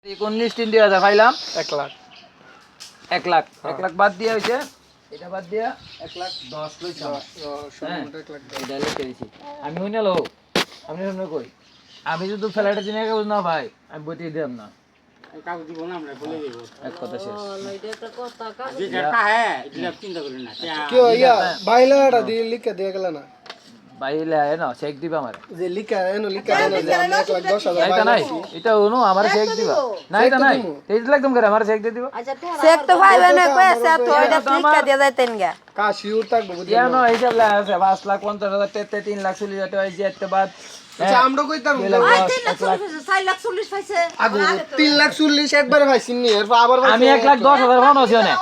19-3-2000 পাইলাম 1 লাখ 1 লাখ 1 লাখ বাদ দিয়া হইছে এটা বাদ দিয়া 1 লাখ 10 লইছে আমার সর্বমোট 1 লাখ এটা লিখে দিছি আমি হইনা লো আমি শুনে কই আমি যদি ফ্ল্যাটে দিনে কাগজ না ভাই আমি বইতে দিলাম না কাগজ দিব না আমরা বলে দেব এক কথা শেষ লইডে তো কথা কাজ যে যেটা হ্যাঁ এটা চিন্তা করি না কি ইয়া বাইলাটা দিয়ে লিখে দিয়ে গেল না বাইলে আয় না চেক দিবা আমারে যে লিখা এনো লিখা এনো যে আমি 1 লাখ 10,000 এটা নাই এটা হনো আমারে চেক দিবা না এটা নাই এই একদম করে আমারে চেক দিয়ে দিবা আচ্ছা চেক তো পাইবে না কইছে তো এটা লিখা দিয়ে যাইতেন গা কা শিওর থাকবো বুঝলি ইয়া নো এই যে আছে 5,50,000 তে 3,40,000 টাকা এই যে একটা বাদ আচ্ছা আমরা কইতাম 4,40,000 পাইছে আগো 3,40,000 একবারে ভাইছি নি এর আবার আমি 1,10,000 পাউন আছি না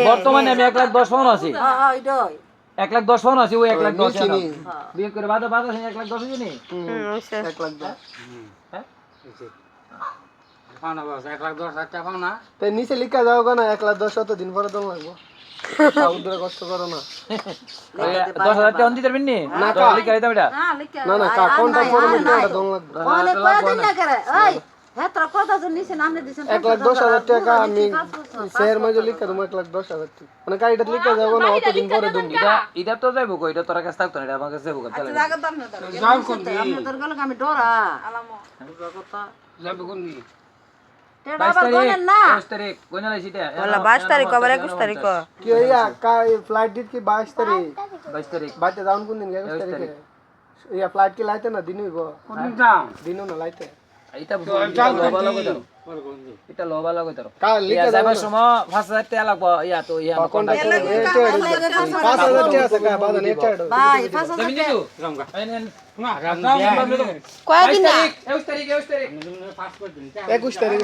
বর্তমানে আমি 1,10,000 পাউন আছি হ্যাঁ এইটাই 1,10,000 পাউন আছি ওই 1,10,000 বিয়ে করে বাদ বাদ আছে 1,10,000 জানি 1 লাখ 10 হ্যাঁ পাওনা বাস 1,10,000 টাকা পাওনা তে নিচে লিখা যাও না 1 লাখ 10 কত দিন পরে দম লাগবো সাউদরে কষ্ট করো না 10,000 টাকা দিতে পারবেন নি না তো লিখে দিতাম এটা হ্যাঁ লিখে না না কা কোনটা পরে মধ্যে এটা দম লাগবে ওনে কয়দিন না করে ওই হ্যাঁ তোরা কথা জন নিছেন আমনে দিছেন 1,10,000 টাকা আমি শেয়ার মাঝে লিখা দেবো 1,10,000 টাকা মানে গাড়িটা লিখা যাবো না অত দিন পরে দম এটা তো যাইবো কই এটা তোর কাছে থাকতো না এটা আমার কাছে যাইবো চলে জায়গা দাম না যাও কোন আমনে তোর গলে আমি ডরা আলামো কথা যাবে কোন দি টেডা আবার গলেন না 22 তারিখ কোনা লাইছি এটা বলা 22 তারিখ আবার 21 তারিখ কি হইয়া কাই ফ্লাইট দিত কি 22 তারিখ 22 তারিখ বাইতে যাওন কোন দিন 21 তারিখে ইয়া ফ্লাইট কি লাইতে না দিন হইব কোন দিন যাও দিনও না লাইতে এটা লোবা লাগো দাও পরে কোন দি এটা লোবা লাগো দাও কা লিখা যাবে যাবার সময় 5,000 টাকা লাগবো ইয়া তো ইয়া কোনটা 5,000 টাকা আছে কা বাদ নেট চাইড ভাই 5,000 তুমি নিছো জামগা আইন না রাম কয়দিন না 21 তারিখ 21 তারিখ পাস করে দিন 21 তারিখ